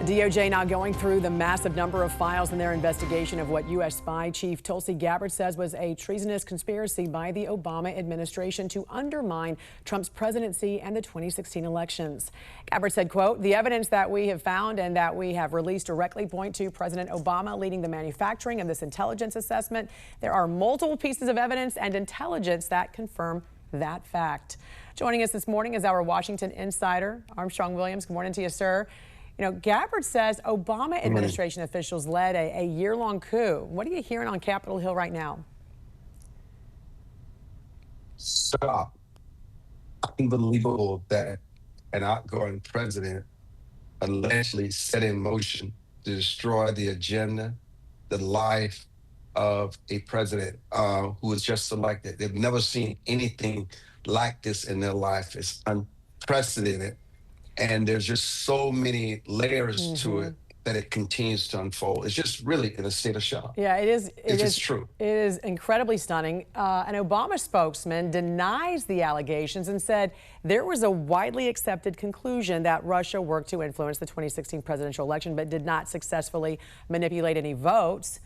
The DOJ now going through the massive number of files in their investigation of what U.S. spy chief Tulsi Gabbard says was a treasonous conspiracy by the Obama administration to undermine Trump's presidency and the 2016 elections. Gabbard said, quote, "The evidence that we have found and that we have released directly point to President Obama leading the manufacturing of this intelligence assessment. There are multiple pieces of evidence and intelligence that confirm that fact." Joining us this morning is our Washington insider, Armstrong Williams. Good morning to you, sir. You know, Gabbard says Obama administration officials led a year-long coup. What are you hearing on Capitol Hill right now? Stop. Unbelievable that an outgoing president allegedly set in motion to destroy the agenda, the life of a president who was just elected. They've never seen anything like this in their life. It's unprecedented. And there's just so many layers to it that it continues to unfold. It's just really in a state of shock. Yeah, it is. It's true. It is incredibly stunning. An Obama spokesman denies the allegations and said there was a widely accepted conclusion that Russia worked to influence the 2016 presidential election, but did not successfully manipulate any votes.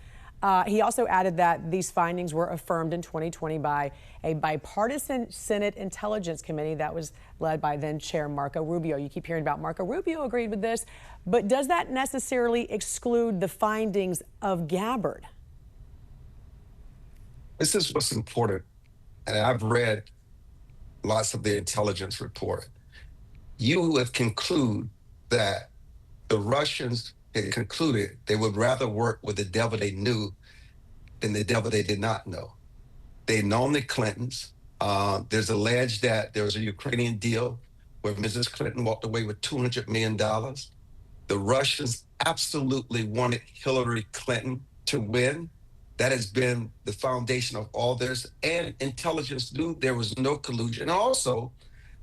He also added that these findings were affirmed in 2020 by a bipartisan Senate Intelligence Committee that was led by then Chair Marco Rubio. You keep hearing about Marco Rubio agreed with this, but does that necessarily exclude the findings of Gabbard? This is what's important, and I've read lots of the intelligence report. You would conclude that the Russians had concluded they would rather work with the devil they knew than the devil they did not know. They'd known the Clintons. There's alleged that there was a Ukrainian deal where Mrs. Clinton walked away with $200 million. The Russians absolutely wanted Hillary Clinton to win. That has been the foundation of all this. And intelligence knew there was no collusion. And also,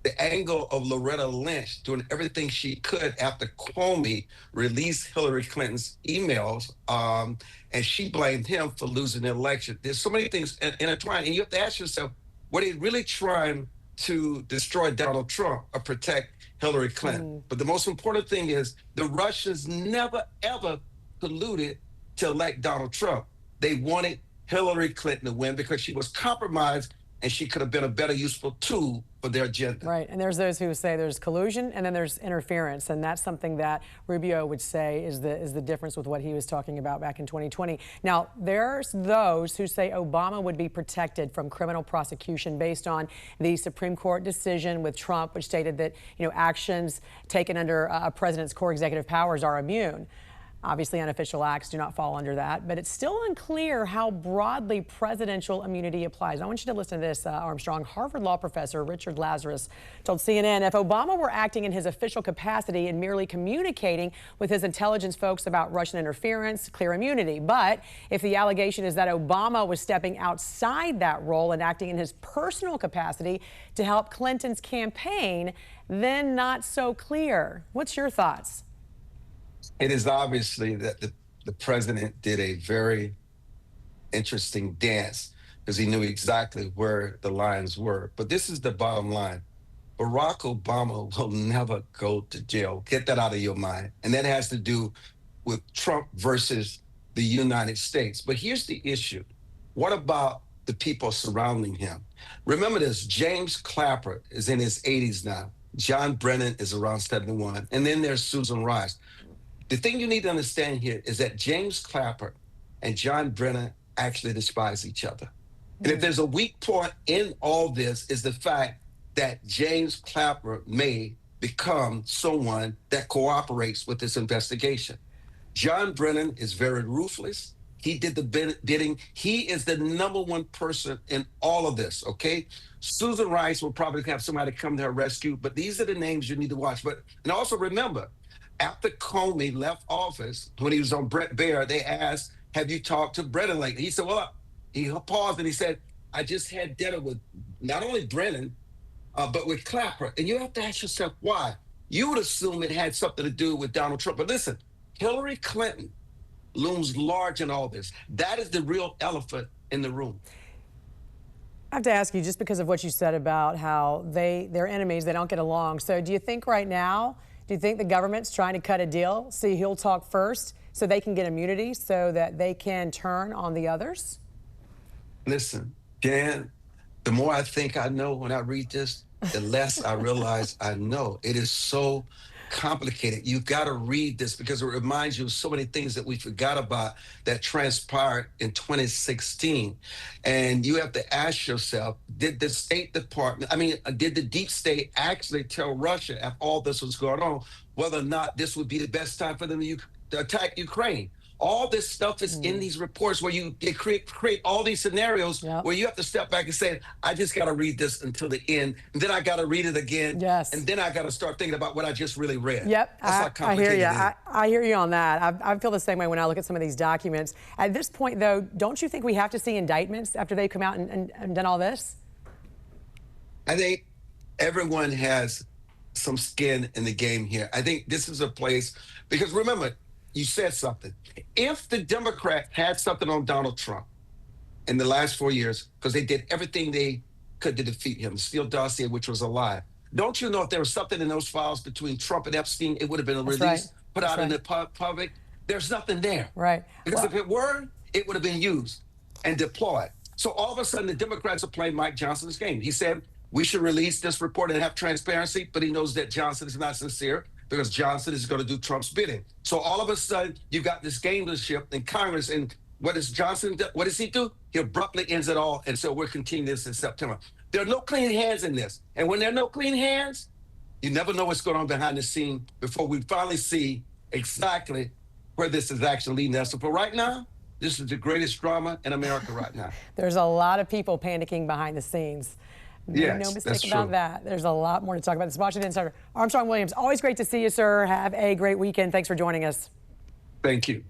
the angle of Loretta Lynch doing everything she could after Comey released Hillary Clinton's emails, and she blamed him for losing the election. There's so many things intertwined, and you have to ask yourself, were they really trying to destroy Donald Trump or protect Hillary Clinton? But the most important thing is the Russians never, ever colluded to elect Donald Trump. They wanted Hillary Clinton to win because she was compromised and she could have been a better useful tool for their agenda. Right, and there's those who say there's collusion and then there's interference, and that's something that Rubio would say is the difference with what he was talking about back in 2020. Now, there's those who say Obama would be protected from criminal prosecution based on the Supreme Court decision with Trump, which stated that, you know, actions taken under a president's core executive powers are immune. Obviously, unofficial acts do not fall under that, but it's still unclear how broadly presidential immunity applies. I want you to listen to this, Armstrong. Harvard law professor Richard Lazarus told CNN if Obama were acting in his official capacity and merely communicating with his intelligence folks about Russian interference, clear immunity. But if the allegation is that Obama was stepping outside that role and acting in his personal capacity to help Clinton's campaign, then not so clear. What's your thoughts? It is obviously that the president did a very interesting dance because he knew exactly where the lines were. But this is the bottom line. Barack Obama will never go to jail. Get that out of your mind. And that has to do with Trump versus the United States. But here's the issue. What about the people surrounding him? Remember this, James Clapper is in his 80s now. John Brennan is around 71. And then there's Susan Rice. The thing you need to understand here is that James Clapper and John Brennan actually despise each other. And if there's a weak point in all this is the fact that James Clapper may become someone that cooperates with this investigation. John Brennan is very ruthless. He did the bidding. He is the #1 person in all of this, okay? Susan Rice will probably have somebody come to her rescue, but these are the names you need to watch. And also remember, after Comey left office, when he was on Brett Baier, they asked, have you talked to Brennan lately? He said, well, he paused and he said, I just had dinner with not only Brennan, but with Clapper. And you have to ask yourself why. You would assume it had something to do with Donald Trump. But listen, Hillary Clinton looms large in all this. That is the real elephant in the room. I have to ask you, just because of what you said about how they're enemies, they don't get along. So do you think right now Do you think the government's trying to cut a deal? See, he'll talk first so they can get immunity so that they can turn on the others? Listen, Dan, the more I think I know when I read this, the less I realize I know. It is so complicated. You've got to read this because it reminds you of so many things that we forgot about that transpired in 2016. And you have to ask yourself, did the State Department, did the deep state actually tell Russia after all this was going on, whether or not this would be the best time for them to attack Ukraine? All this stuff is in these reports where you create all these scenarios where you have to step back and say, I just got to read this until the end. And then I got to read it again. Yes. And then I got to start thinking about what I just really read. Yep. That's how complicated I hear you. it is. I hear you on that. I feel the same way when I look at some of these documents. At this point, though, don't you think we have to see indictments after they come out and done all this? I think everyone has some skin in the game here. I think this is a place, because remember, you said something. If the Democrats had something on Donald Trump in the last 4 years, because they did everything they could to defeat him, Steele dossier, which was a lie. Don't you know if there was something in those files between Trump and Epstein, it would have been released, put out in the public? There's nothing there. Right. Because if it were, it would have been used and deployed. So all of a sudden, the Democrats are playing Mike Johnson's game. He said, we should release this report and have transparency, but he knows that Johnson is not sincere, because Johnson is going to do Trump's bidding. So all of a sudden, you've got this gamesmanship in Congress. And what does Johnson do? What does he do? He abruptly ends it all. And so we're continuing this in September. There are no clean hands in this. And when there are no clean hands, you never know what's going on behind the scene before we finally see exactly where this is actually leading us. So for right now, this is the greatest drama in America right now. There's a lot of people panicking behind the scenes. Yes, no mistake about that. There's a lot more to talk about. This is Washington Insider. Armstrong Williams, always great to see you, sir. Have a great weekend. Thanks for joining us. Thank you.